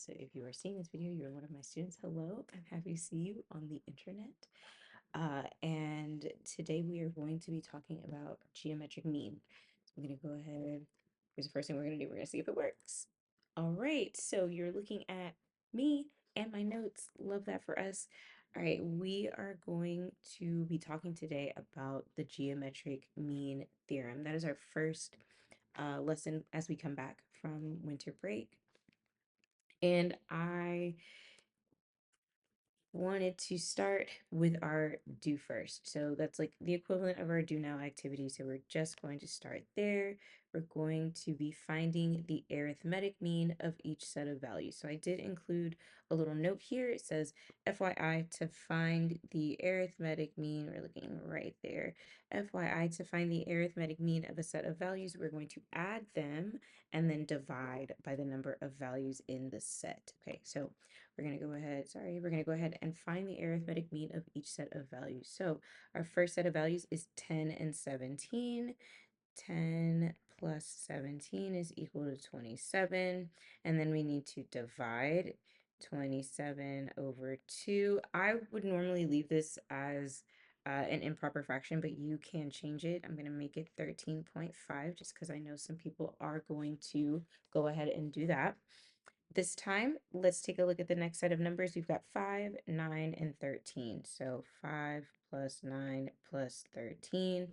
So if you are seeing this video, you're one of my students. Hello, I'm happy to see you on the internet. And today we are going to be talking about geometric mean. So I'm going to go ahead. Here's the first thing we're going to do. We're going to see if it works. All right, so you're looking at me and my notes. Love that for us. All right, we are going to be talking today about the geometric mean theorem. That is our first lesson as we come back from winter break. And I wanted to start with our do first. So that's like the equivalent of our do now activity. So we're just going to start there. We're going to be finding the arithmetic mean of each set of values. So I did include a little note here. It says, FYI, to find the arithmetic mean, we're looking right there. FYI, to find the arithmetic mean of a set of values, we're going to add them and then divide by the number of values in the set. Okay, so we're going to go ahead, we're going to go ahead and find the arithmetic mean of each set of values. So our first set of values is 10 and 17. 10 plus 17 is equal to 27. And then we need to divide 27 over 2. I would normally leave this as an improper fraction, but you can change it. I'm going to make it 13.5 just because I know some people are going to go ahead and do that. This time, let's take a look at the next set of numbers. We've got 5, 9, and 13. So 5 plus 9 plus 13.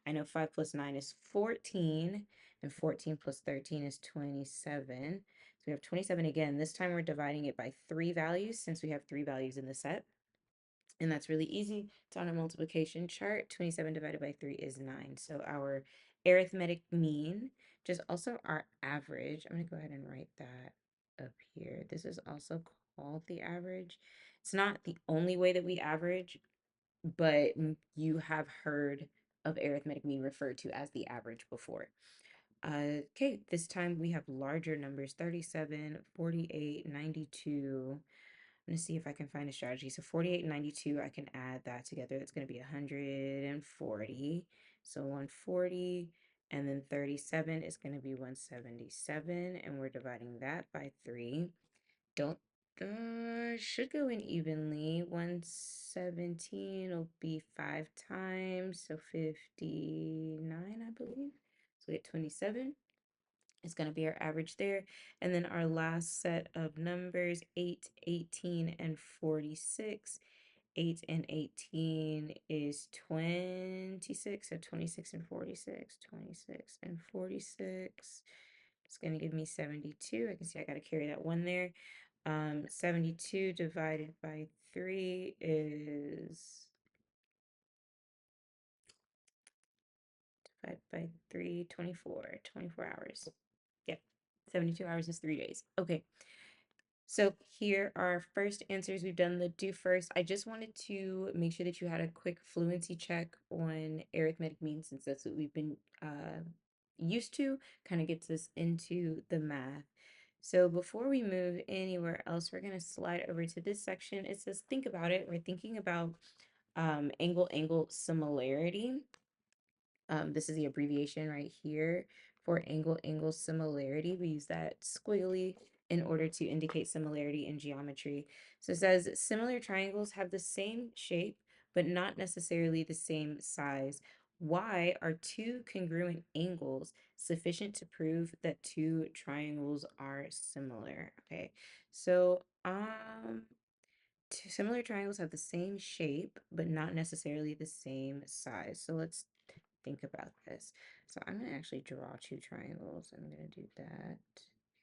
I know 5 plus 9 is 14, and 14 plus 13 is 27. So we have 27 again. This time we're dividing it by 3 values since we have 3 values in the set. And that's really easy. It's on a multiplication chart. 27 divided by 3 is 9. So our arithmetic mean, just also our average. I'm going to go ahead and write that up here. This is also called the average. It's not the only way that we average, but you have heard of arithmetic mean referred to as the average before. Okay, this time we have larger numbers, 37, 48, 92. I'm going to see if I can find a strategy. So 48 and 92, I can add that together. That's going to be 140. So 140, and then 37 is going to be 177, and we're dividing that by 3. Don't should go in evenly. 117 will be 5 times, so 59, I believe. So we get 27 is going to be our average there. And then our last set of numbers, 8, 18, and 46. 8 and 18 is 26, so 26 and 46, 26 and 46. It's going to give me 72. I can see I got to carry that 1 there. 72 divided by 3 is, divided by 3, 24, 24 hours. Yep, 72 hours is 3 days. Okay. So here are our first answers. We've done the do first. I just wanted to make sure that you had a quick fluency check on arithmetic mean, since that's what we've been used to, kind of gets us into the math. So before we move anywhere else, we're going to slide over to this section. It says, think about it. We're thinking about angle-angle similarity. This is the abbreviation right here for angle-angle similarity. We use that squiggly in order to indicate similarity in geometry. So it says similar triangles have the same shape, but not necessarily the same size. Why are two congruent angles sufficient to prove that two triangles are similar? Okay, so two similar triangles have the same shape, but not necessarily the same size. So let's think about this. So I'm going to actually draw two triangles. I'm going to do that.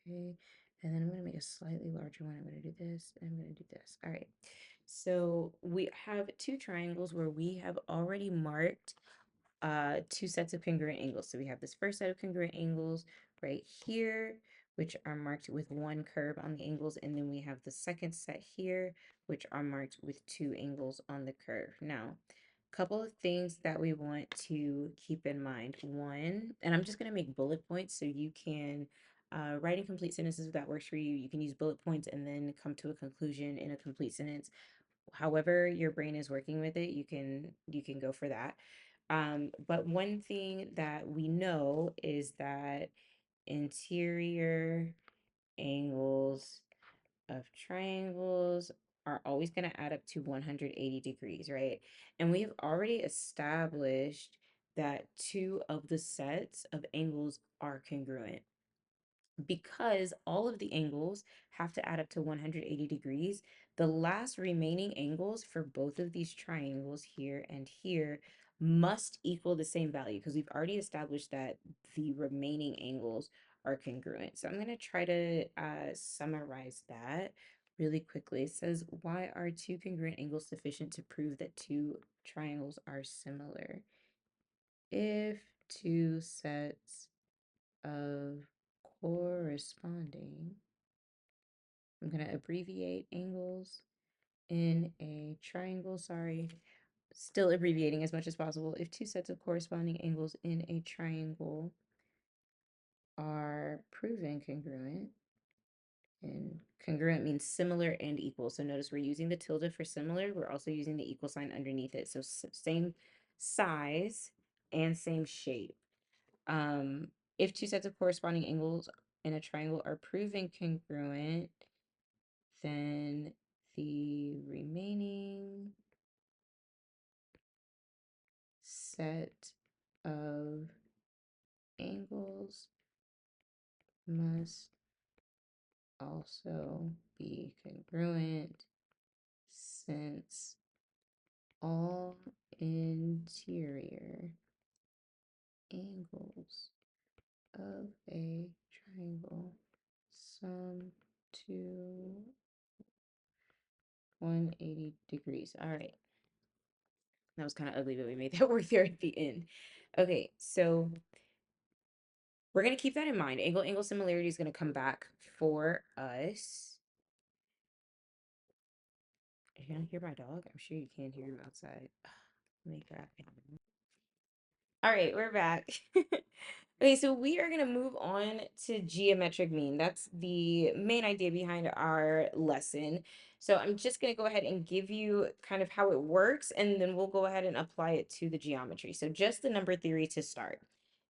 Okay. And then I'm going to make a slightly larger one. I'm going to do this, and I'm going to do this. All right. So we have two triangles where we have already marked two sets of congruent angles. So we have this first set of congruent angles right here, which are marked with one curve on the angles, and then we have the second set here, which are marked with two angles on the curve. Now, a couple of things that we want to keep in mind. One, and I'm just going to make bullet points so you can write in complete sentences if that works for you. You can use bullet points and then come to a conclusion in a complete sentence. However your brain is working with it, you can go for that. But one thing that we know is that interior angles of triangles are always going to add up to 180 degrees, right? And we have already established that two of the sets of angles are congruent. Because all of the angles have to add up to 180 degrees, the last remaining angles for both of these triangles here and here must equal the same value because we've already established that the remaining angles are congruent. So I'm going to try to summarize that really quickly. It says, why are two congruent angles sufficient to prove that two triangles are similar? If two sets of corresponding, I'm going to abbreviate angles in a triangle, sorry, still abbreviating as much as possible. If two sets of corresponding angles in a triangle are proven congruent, and congruent means similar and equal. So notice we're using the tilde for similar. We're also using the equal sign underneath it. So same size and same shape. Um, if two sets of corresponding angles in a triangle are proven congruent, then the remaining set of angles must also be congruent since all interior angles of a triangle sum to 180 degrees. All right. That was kind of ugly, but we made that work there at the end. Okay, so we're going to keep that in mind. Angle similarity is going to come back for us. You can hear my dog? I'm sure you can hear him outside. Let me grab him. All right, we're back. Okay, so we are going to move on to geometric mean. That's the main idea behind our lesson. So I'm just going to go ahead and give you kind of how it works, and then we'll go ahead and apply it to the geometry. So just the number theory to start.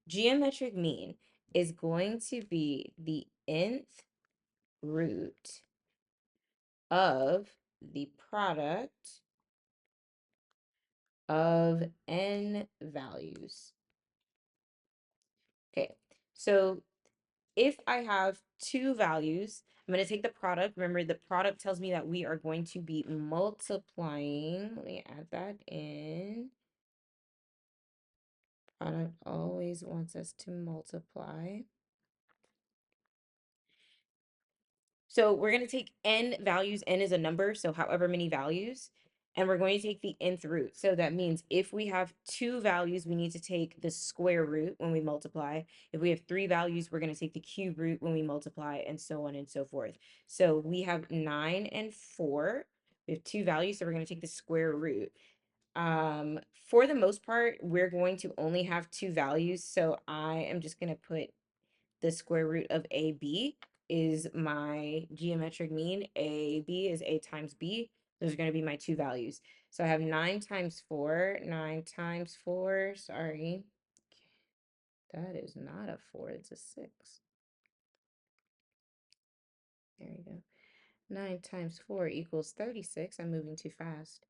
Geometric mean is going to be the nth root of the product of n values. Okay, so if I have two values, I'm going to take the product. Remember, the product tells me that we are going to be multiplying. Let me add that in. Product always wants us to multiply. So we're going to take n values. N is a number, so however many values. And we're going to take the nth root. So that means if we have two values, we need to take the square root when we multiply. If we have three values, we're going to take the cube root when we multiply, and so on and so forth. So we have 9 and 4. We have two values, so we're going to take the square root. For the most part, we're going to only have two values. So I am just going to put the square root of AB is my geometric mean. AB is A times B. Those are going to be my two values. So I have 9 times 4. 9 times 4. Sorry. That is not a 4. It's a 6. There we go. 9 times 4 equals 36. I'm moving too fast.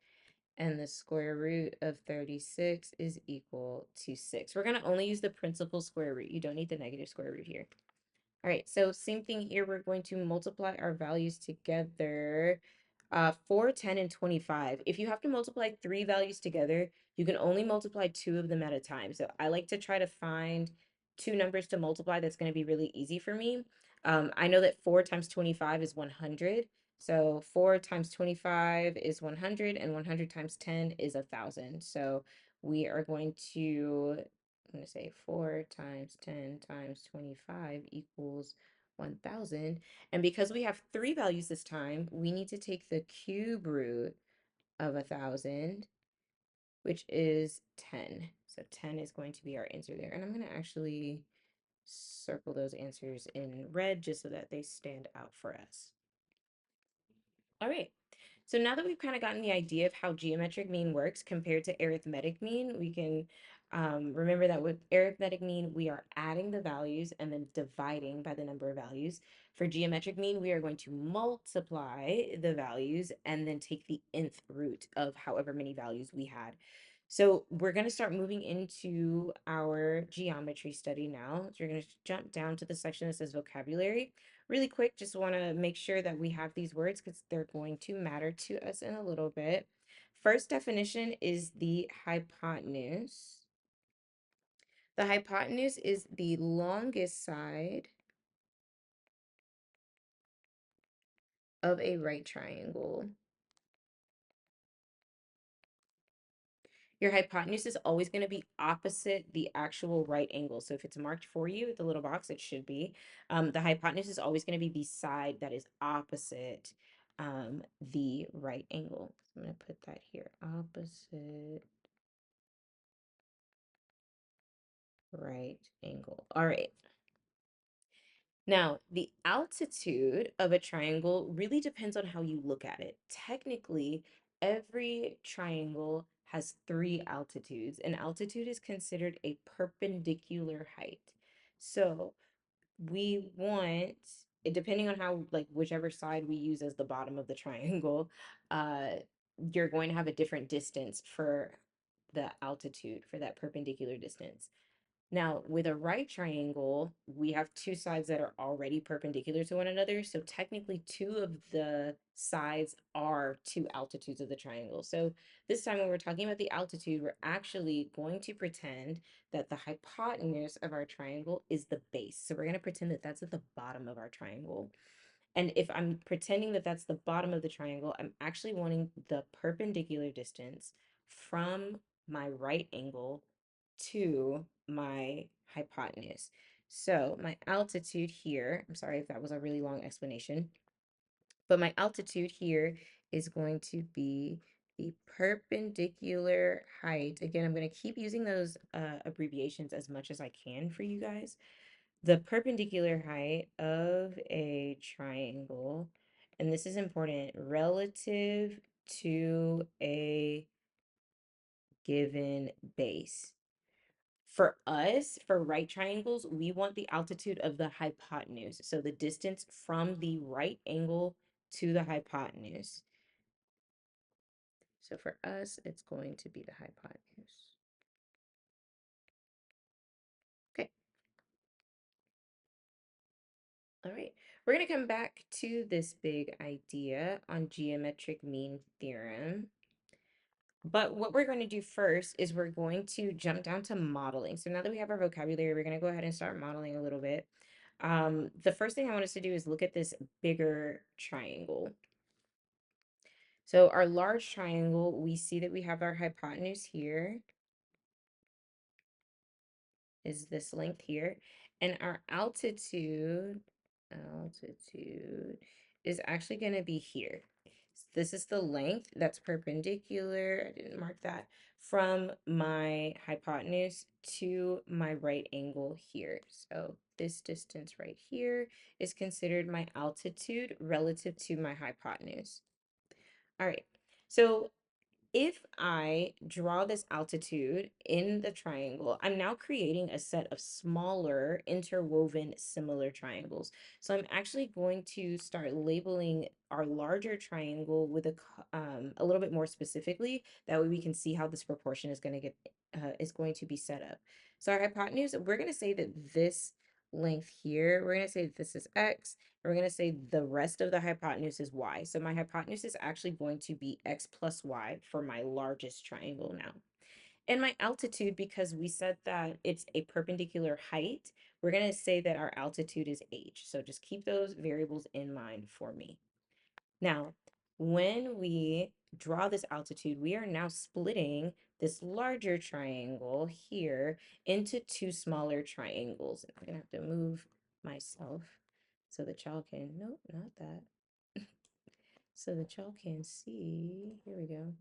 And the square root of 36 is equal to 6. We're going to only use the principal square root. You don't need the negative square root here. All right, so same thing here. We're going to multiply our values together. 4, 10, and 25. If you have to multiply three values together, you can only multiply two of them at a time. So I like to try to find two numbers to multiply that's going to be really easy for me. I know that 4 times 25 is 100. So 4 times 25 is 100, and 100 times 10 is 1,000. So we are going to, I'm going to say 4 times 10 times 25 equals 1,000. And because we have three values this time, we need to take the cube root of 1,000, which is 10. So 10 is going to be our answer there. And I'm going to actually circle those answers in red just so that they stand out for us. All right. So now that we've kind of gotten the idea of how geometric mean works compared to arithmetic mean, we can Remember that with arithmetic mean, we are adding the values and then dividing by the number of values. For geometric mean, we are going to multiply the values and then take the nth root of however many values we had. So we're going to start moving into our geometry study now. So you're going to jump down to the section that says vocabulary. Really quick, just want to make sure that we have these words because they're going to matter to us in a little bit. First definition is the hypotenuse. The hypotenuse is the longest side of a right triangle. Your hypotenuse is always going to be opposite the actual right angle. So if it's marked for you with the little box, it should be. The hypotenuse is always going to be the side that is opposite the right angle. So I'm going to put that here, opposite right angle. All right. Now, the altitude of a triangle really depends on how you look at it. Technically, every triangle has three altitudes. An altitude is considered a perpendicular height. So we want, depending on how, like, whichever side we use as the bottom of the triangle, uh, you're going to have a different distance for the altitude for that perpendicular distance. Now, with a right triangle, we have two sides that are already perpendicular to one another. So technically, two of the sides are two altitudes of the triangle. So this time when we're talking about the altitude, we're actually going to pretend that the hypotenuse of our triangle is the base. So we're going to pretend that that's at the bottom of our triangle. And if I'm pretending that that's the bottom of the triangle, I'm actually wanting the perpendicular distance from my right angle to my hypotenuse. So my altitude here, I'm sorry if that was a really long explanation, but my altitude here is going to be the perpendicular height. Again, I'm going to keep using those abbreviations as much as I can for you guys. The perpendicular height of a triangle, and this is important, relative to a given base. For us, for right triangles, we want the altitude of the hypotenuse. So the distance from the right angle to the hypotenuse. So for us, it's going to be the hypotenuse. Okay. All right. We're going to come back to this big idea on geometric mean theorem. But what we're going to do first is we're going to jump down to modeling. So now that we have our vocabulary, we're going to go ahead and start modeling a little bit. The first thing I want us to do is look at this bigger triangle. So our large triangle, we see that we have our hypotenuse here is this length here, and our altitude is actually going to be here. So this is the length that's perpendicular, I didn't mark that, from my hypotenuse to my right angle here. So this distance right here is considered my altitude relative to my hypotenuse. All right, so if I draw this altitude in the triangle, I'm now creating a set of smaller interwoven similar triangles. So I'm actually going to start labeling our larger triangle with a little bit more specifically. That way we can see how this proportion is going to be set up. So our hypotenuse, we're going to say that this length here, we're going to say that this is x. We're going to say the rest of the hypotenuse is y. So my hypotenuse is actually going to be x plus y for my largest triangle now. And my altitude, because we said that it's a perpendicular height, we're going to say that our altitude is h. So just keep those variables in mind for me. Now, when we draw this altitude, we are now splitting this larger triangle here into two smaller triangles. I'm going to have to move myself so that y'all can, nope, not that. So that y'all can see, here we go.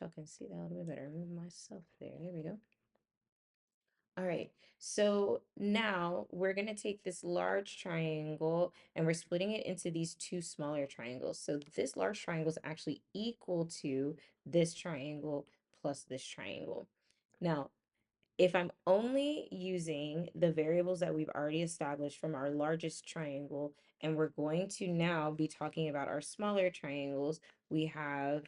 Y'all can see that a little bit better. Move myself there we go. All right, so now we're going to take this large triangle and we're splitting it into these two smaller triangles. So this large triangle is actually equal to this triangle plus this triangle. Now, If I'm only using the variables that we've already established from our largest triangle, and we're going to now be talking about our smaller triangles, we have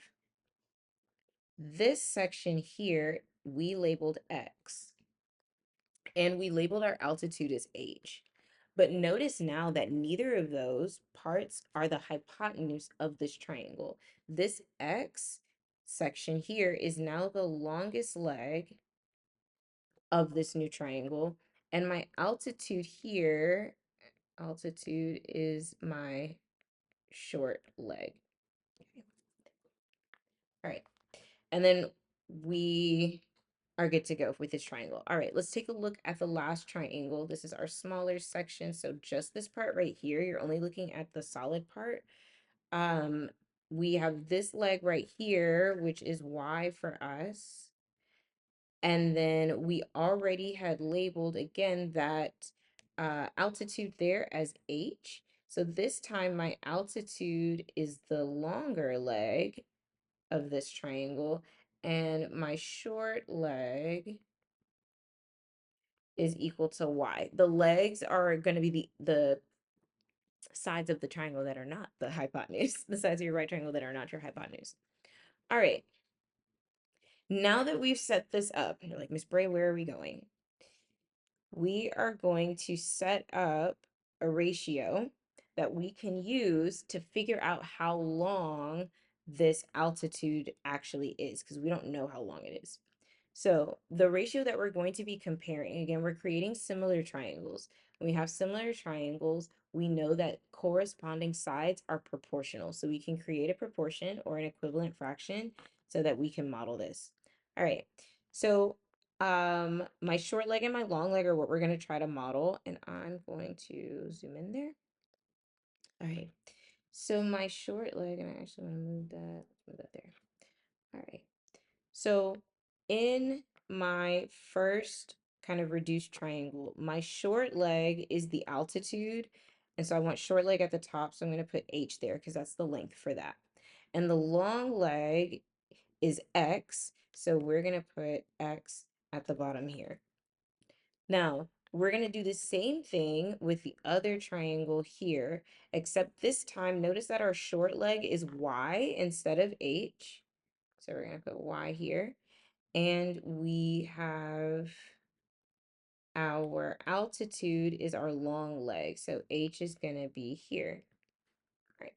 this section here, we labeled X, and we labeled our altitude as H. But notice now that neither of those parts are the hypotenuse of this triangle. This X section here is now the longest leg of this new triangle, and my altitude here, altitude is my short leg. Okay. All right, and then we are good to go with this triangle. All right, let's take a look at the last triangle. This is our smaller section, so just this part right here, you're only looking at the solid part. We have this leg right here, which is Y for us. And then we already had labeled again that altitude there as H. So this time my altitude is the longer leg of this triangle, and my short leg is equal to Y. The legs are going to be the sides of the triangle that are not the hypotenuse, the sides of your right triangle that are not your hypotenuse. All right. Now that we've set this up, and you're like, Miss Bray, where are we going? We are going to set up a ratio that we can use to figure out how long this altitude actually is, because we don't know how long it is. So the ratio that we're going to be comparing, again, we're creating similar triangles. When we have similar triangles, we know that corresponding sides are proportional. So we can create a proportion or an equivalent fraction so that we can model this. All right. So my short leg and my long leg are what we're going to try to model, and I'm going to zoom in there. All right. So my short leg, and I actually want to move that, let's move that there. All right. So in my first kind of reduced triangle, my short leg is the altitude. And so I want short leg at the top. So I'm going to put H there because that's the length for that. And the long leg is X. So we're going to put X at the bottom here. Now, we're going to do the same thing with the other triangle here, except this time, notice that our short leg is Y instead of H. So we're going to put Y here. And we have our altitude is our long leg. So H is going to be here. All right.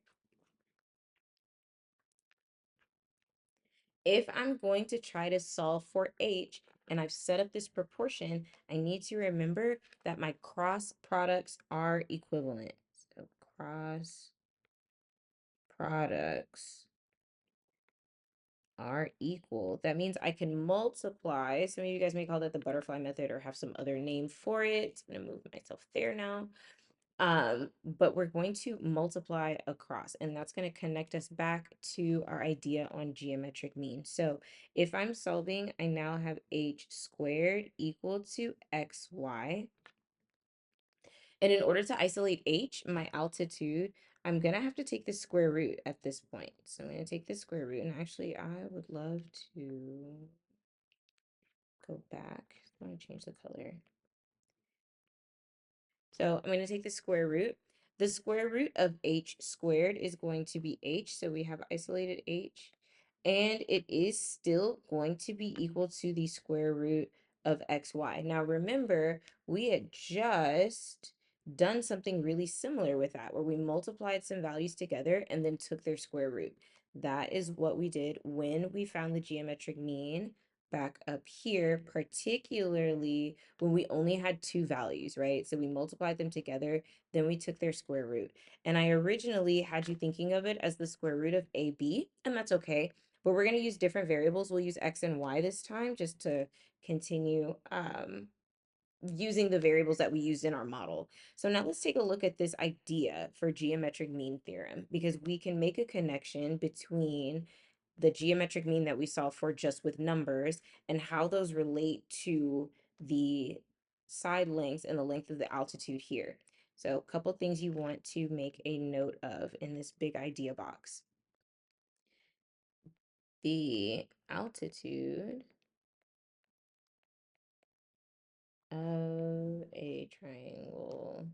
If I'm going to try to solve for H and I've set up this proportion, I need to remember that my cross products are equivalent. So cross products are equal. That means I can multiply. Some of you guys may call that the butterfly method or have some other name for it. I'm going to move myself there now. But we're going to multiply across, and that's going to connect us back to our idea on geometric mean. So if I'm solving, I now have H squared equal to XY. And in order to isolate H, my altitude, I'm going to have to take the square root at this point. So I'm going to take the square root, and actually I would love to go back. I want to change the color. So I'm going to take the square root. The square root of H squared is going to be H. So we have isolated H. And it is still going to be equal to the square root of XY. Now remember, we had just done something really similar with that, where we multiplied some values together and then took their square root. That is what we did when we found the geometric mean back up here, particularly when we only had two values, right? So we multiplied them together, then we took their square root. And I originally had you thinking of it as the square root of AB, and that's okay. But we're going to use different variables. We'll use X and Y this time just to continue using the variables that we used in our model. So now let's take a look at this idea for geometric mean theorem, because we can make a connection between the geometric mean that we saw for just with numbers and how those relate to the side lengths and the length of the altitude here. So a couple things you want to make a note of in this big idea box. The altitude of a triangle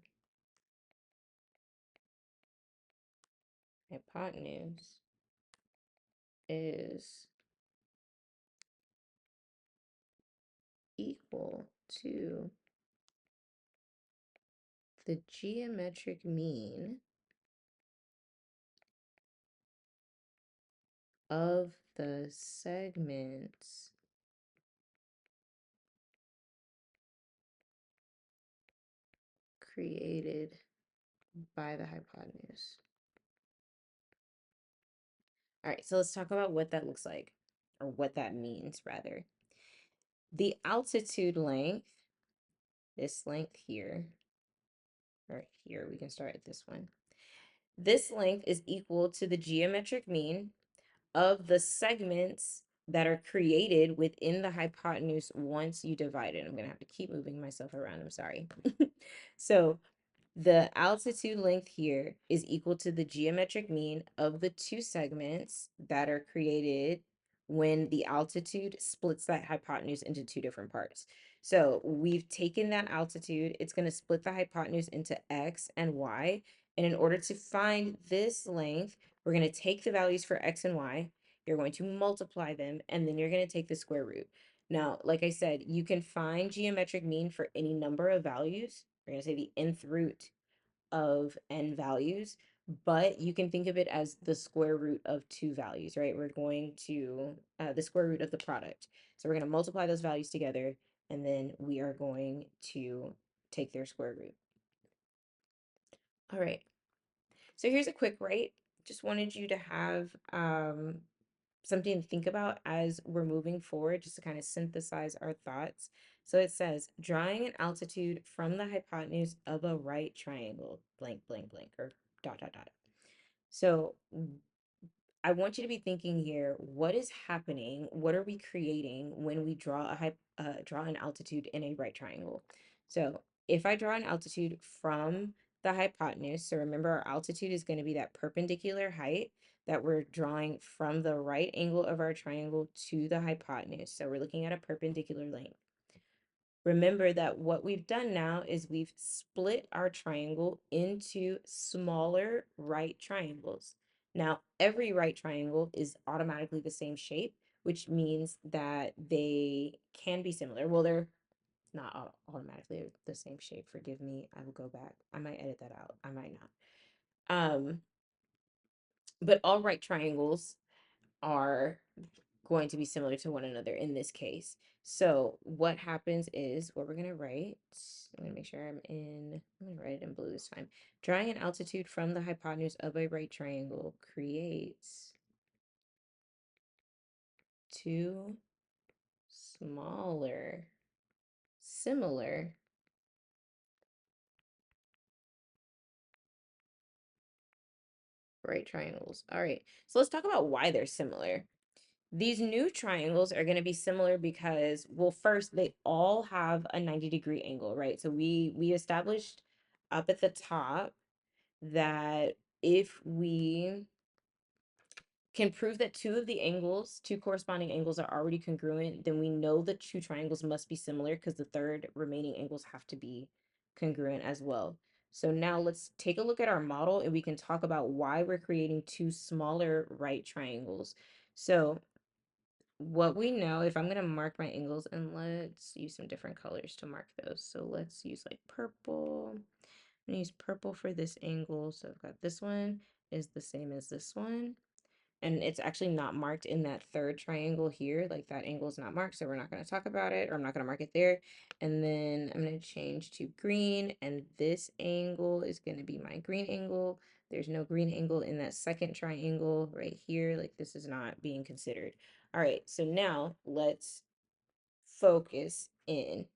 hypotenuse is equal to the geometric mean of the segments created by the hypotenuse. All right, so let's talk about what that looks like, or what that means, rather. The altitude length, this length here, or here, we can start at this one. This length is equal to the geometric mean of the segments that are created within the hypotenuse once you divide it. I'm going to have to keep moving myself around. I'm sorry. So the altitude length here is equal to the geometric mean of the two segments that are created when the altitude splits that hypotenuse into two different parts. So we've taken that altitude, it's going to split the hypotenuse into x and y. And in order to find this length, we're going to take the values for x and y, you're going to multiply them, and then you're going to take the square root. Now, like I said, you can find geometric mean for any number of values. We're going to say the nth root of n values, but you can think of it as the square root of two values, right? We're going to, the square root of the product. So we're going to multiply those values together, and then we are going to take their square root. All right. So here's a quick write. Just wanted you to have something to think about as we're moving forward, just to kind of synthesize our thoughts. So it says, drawing an altitude from the hypotenuse of a right triangle, blank, blank, blank, or dot, dot, dot. So I want you to be thinking here, what is happening? What are we creating when we draw draw an altitude in a right triangle? So if I draw an altitude from the hypotenuse, so remember our altitude is going to be that perpendicular height that we're drawing from the right angle of our triangle to the hypotenuse. So we're looking at a perpendicular length. Remember that what we've done now is we've split our triangle into smaller right triangles. Now, every right triangle is automatically the same shape, which means that they can be similar. Well, they're not automatically the same shape. Forgive me. I will go back. I might edit that out. I might not. But all right triangles are going to be similar to one another in this case. So what happens is what we're going to write. I'm going to make sure I'm going to write it in blue this time. Drawing an altitude from the hypotenuse of a right triangle creates two smaller, similar right triangles. All right, so let's talk about why they're similar. These new triangles are going to be similar because, well, first, they all have a 90-degree angle, right? So we established up at the top that if we can prove that two corresponding angles are already congruent, then we know the two triangles must be similar because the third remaining angles have to be congruent as well. So now let's take a look at our model and we can talk about why we're creating two smaller right triangles. So what we know, if I'm going to mark my angles, and let's use some different colors to mark those. So let's use like purple. I'm going to use purple for this angle. So I've got this one is the same as this one. And it's actually not marked in that third triangle here. Like that angle is not marked, so we're not going to talk about it, or I'm not going to mark it there. And then I'm going to change to green, and this angle is going to be my green angle. There's no green angle in that second triangle right here. Like this is not being considered. All right, so now let's focus in.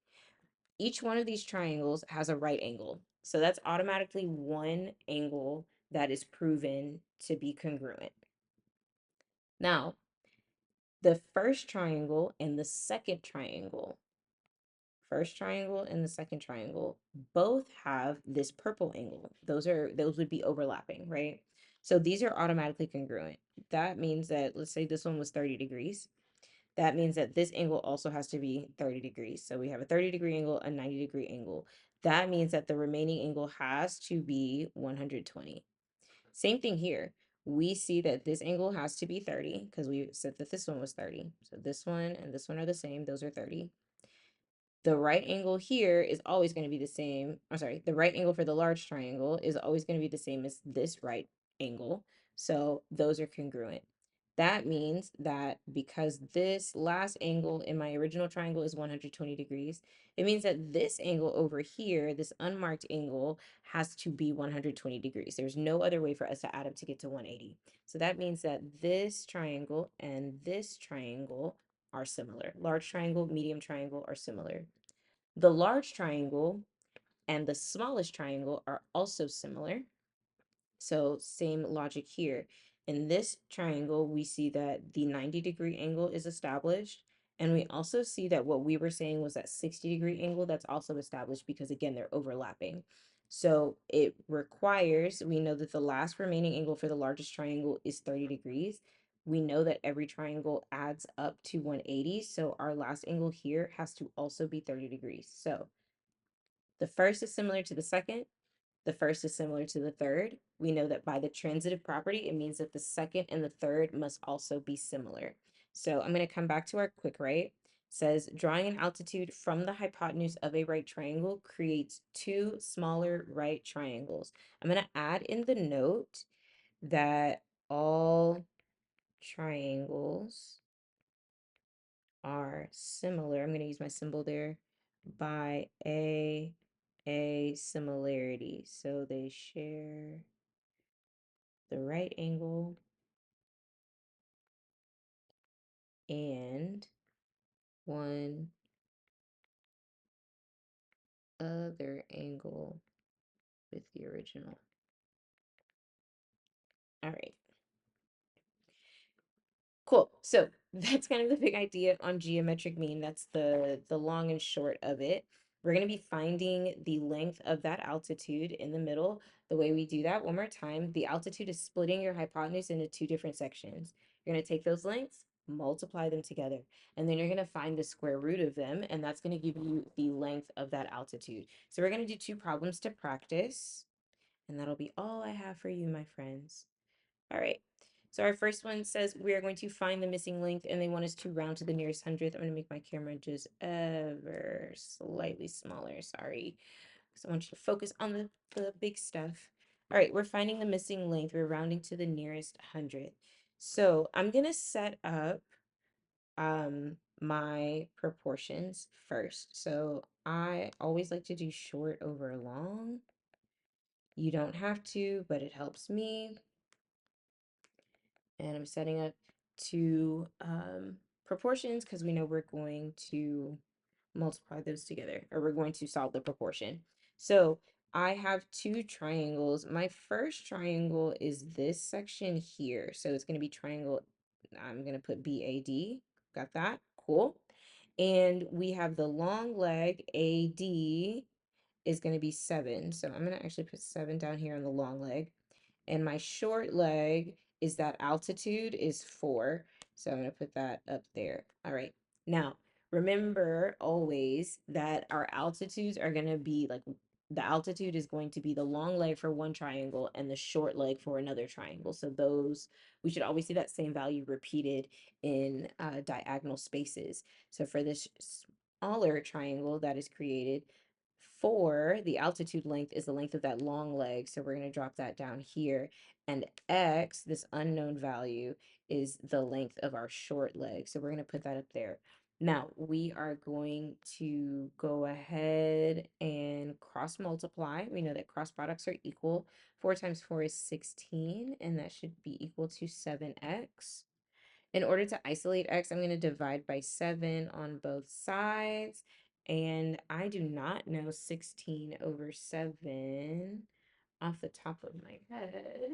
Each one of these triangles has a right angle. So that's automatically one angle that is proven to be congruent. Now, the first triangle and the second triangle, both have this purple angle. Those would be overlapping, right? So these are automatically congruent. That means that, let's say this one was 30 degrees. that means that this angle also has to be 30 degrees. So we have a 30-degree angle, a 90-degree angle. That means that the remaining angle has to be 120. Same thing here. We see that this angle has to be 30 because we said that this one was 30. So this one and this one are the same. Those are 30. The right angle here is always going to be the same. I'm sorry, the right angle for the large triangle is always going to be the same as this right angle. So those are congruent. That means that because this last angle in my original triangle is 120 degrees, it means that this angle over here, this unmarked angle, has to be 120 degrees. There's no other way for us to add up to get to 180. So that means that this triangle and this triangle are similar. Large triangle, medium triangle are similar. The large triangle and the smallest triangle are also similar. So same logic here. In this triangle, we see that the 90-degree angle is established. And we also see that what we were saying was that 60-degree angle that's also established because again, they're overlapping. So it requires, we know that the last remaining angle for the largest triangle is 30 degrees. We know that every triangle adds up to 180. So our last angle here has to also be 30 degrees. So the first is similar to the second. The first is similar to the third. We know that by the transitive property, it means that the second and the third must also be similar. So I'm going to come back to our quick right. It says drawing an altitude from the hypotenuse of a right triangle creates two smaller right triangles. I'm going to add in the note that all triangles are similar. I'm going to use my symbol there by a similarity. So they share the right angle and one other angle with the original. All right. Cool. So that's kind of the big idea on geometric mean. That's the long and short of it. We're going to be finding the length of that altitude in the middle. The way we do that, one more time, the altitude is splitting your hypotenuse into two different sections. You're going to take those lengths, multiply them together, and then you're going to find the square root of them, and that's going to give you the length of that altitude. So we're going to do two problems to practice, and that'll be all I have for you, my friends. All right. So our first one says we are going to find the missing length and they want us to round to the nearest hundredth. I'm going to make my camera just ever slightly smaller. Sorry. Because I want you to focus on the big stuff. All right, we're finding the missing length. We're rounding to the nearest hundredth. So I'm going to set up my proportions first. So I always like to do short over long. You don't have to, but it helps me. And I'm setting up two proportions because we know we're going to multiply those together, or we're going to solve the proportion. So I have two triangles. My first triangle is this section here. So it's going to be triangle, I'm going to put BAD. Got that? Cool. And we have the long leg AD is going to be 7. So I'm going to actually put 7 down here on the long leg. And my short leg is that altitude is 4. So I'm going to put that up there. All right. Now, remember always that our altitudes are going to be like the altitude is going to be the long leg for one triangle and the short leg for another triangle. So those, we should always see that same value repeated in diagonal spaces. So for this smaller triangle that is created, 4, the altitude length is the length of that long leg. So we're going to drop that down here. And x, this unknown value, is the length of our short leg. So we're going to put that up there. Now we are going to go ahead and cross multiply. We know that cross products are equal. 4 times 4 is 16, and that should be equal to 7x. In order to isolate x, I'm going to divide by 7 on both sides. And I do not know 16 over 7 off the top of my head.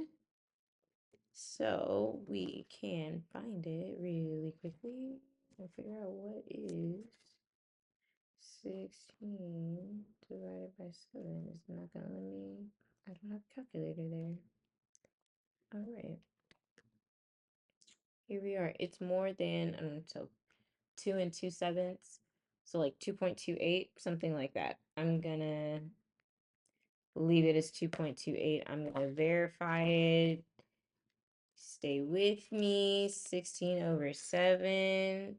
So we can find it really quickly and figure out what is 16 divided by 7. It's not going to let me, I don't have a calculator there. All right. Here we are. It's more than, I don't know, so 2 2/7. So like 2.28, something like that. I'm gonna leave it as 2.28. I'm gonna verify it. Stay with me. 16/7.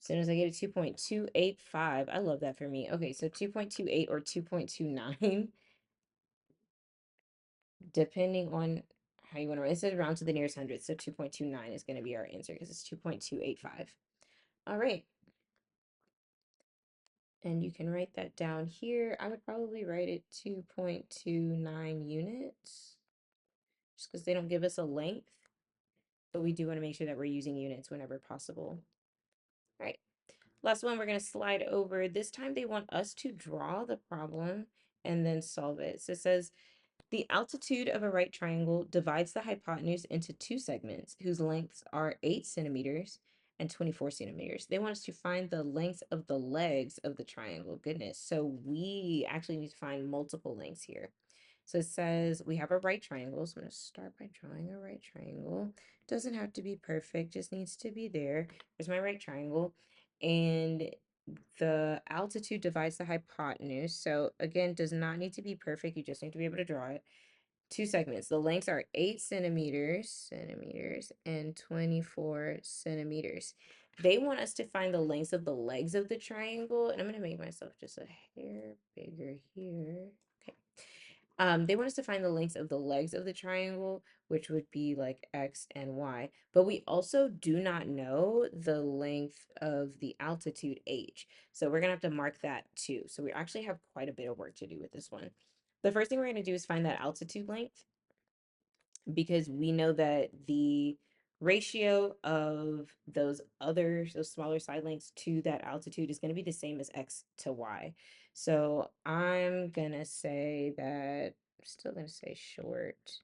As soon as I get a 2.285, I love that for me. Okay, so 2.28 or 2.29, depending on how you want to write. It says round to the nearest hundredth, so 2.29 is going to be our answer because it's 2.285. All right. And you can write that down here. I would probably write it 2.29 units, just because they don't give us a length, but we do want to make sure that we're using units whenever possible. All right. Last one, we're going to slide over. This time they want us to draw the problem and then solve it. So it says, the altitude of a right triangle divides the hypotenuse into two segments whose lengths are 8 centimeters and 24 centimeters. They want us to find the lengths of the legs of the triangle. Goodness. So we actually need to find multiple lengths here. So it says we have a right triangle. So I'm going to start by drawing a right triangle. Doesn't have to be perfect, just needs to be there. There's my right triangle. And the altitude divides the hypotenuse. So again, does not need to be perfect. You just need to be able to draw it. Two segments. The lengths are 8 centimeters, and 24 centimeters. They want us to find the lengths of the legs of the triangle. And I'm going to make myself just a hair bigger here. Okay. They want us to find the lengths of the legs of the triangle, which would be like X and Y. But we also do not know the length of the altitude H. So we're gonna have to mark that too. So we actually have quite a bit of work to do with this one. The first thing we're gonna do is find that altitude length, because we know that the ratio of those smaller side lengths to that altitude is going to be the same as X to Y. So I'm gonna say that, I'm still gonna say short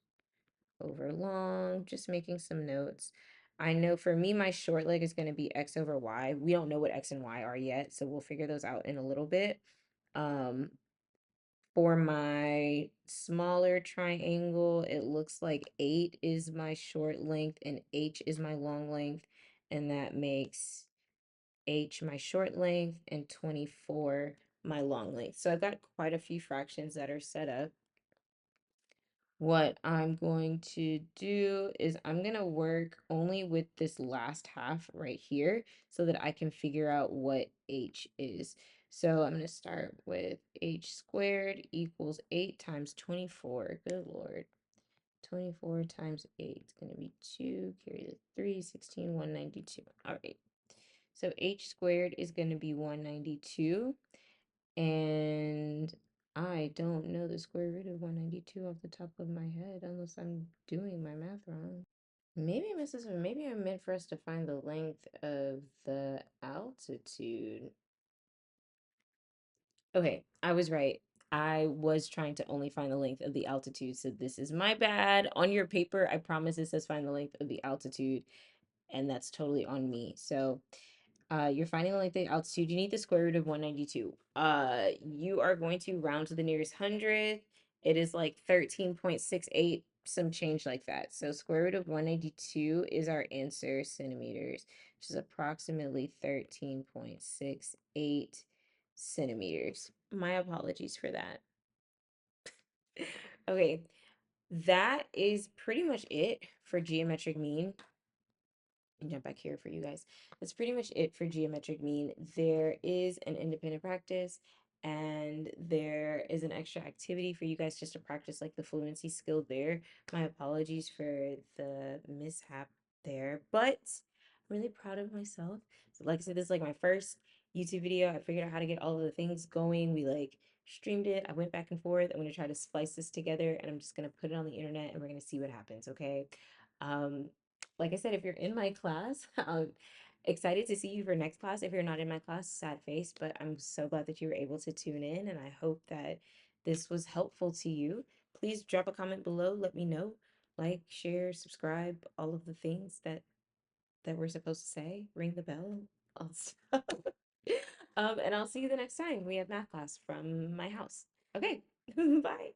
over long, just making some notes. I know for me, my short leg is going to be X over Y. We don't know what X and Y are yet, so we'll figure those out in a little bit. For my smaller triangle, it looks like 8 is my short length and H is my long length, and that makes H my short length and 24 my long length. So I've got quite a few fractions that are set up. What I'm going to do is I'm going to work only with this last half right here so that I can figure out what H is. So I'm going to start with H squared equals 8 times 24. Good Lord. 24 times 8 is going to be 2, carry the 3, 16, 192. All right. So H squared is going to be 192. And I don't know the square root of 192 off the top of my head unless I'm doing my math wrong. Maybe I missed this one. Maybe I meant for us to find the length of the altitude. Okay, I was right. I was trying to only find the length of the altitude, so this is my bad. On your paper, I promise it says find the length of the altitude, and that's totally on me. So you're finding the length of the altitude. You need the square root of 192. You are going to round to the nearest hundredth. It is like 13.68, some change like that. So square root of 192 is our answer, centimeters, which is approximately 13.68 centimeters. My apologies for that. Okay, that is pretty much it for geometric mean. Jump back here for you guys. That's pretty much it for geometric mean. There is an independent practice and there is an extra activity for you guys just to practice like the fluency skill there. My apologies for the mishap there, but I'm really proud of myself. So like I said, this is like my first YouTube video. I figured out how to get all of the things going. We like streamed it. I went back and forth. I'm going to try to splice this together and I'm just going to put it on the internet and we're going to see what happens, okay? Like I said, if you're in my class, I'm excited to see you for next class. If you're not in my class, sad face, but I'm so glad that you were able to tune in, and I hope that this was helpful to you. Please drop a comment below. Let me know. Like, share, subscribe, all of the things that we're supposed to say. Ring the bell. All stuff. And I'll see you the next time we have math class from my house. Okay, bye.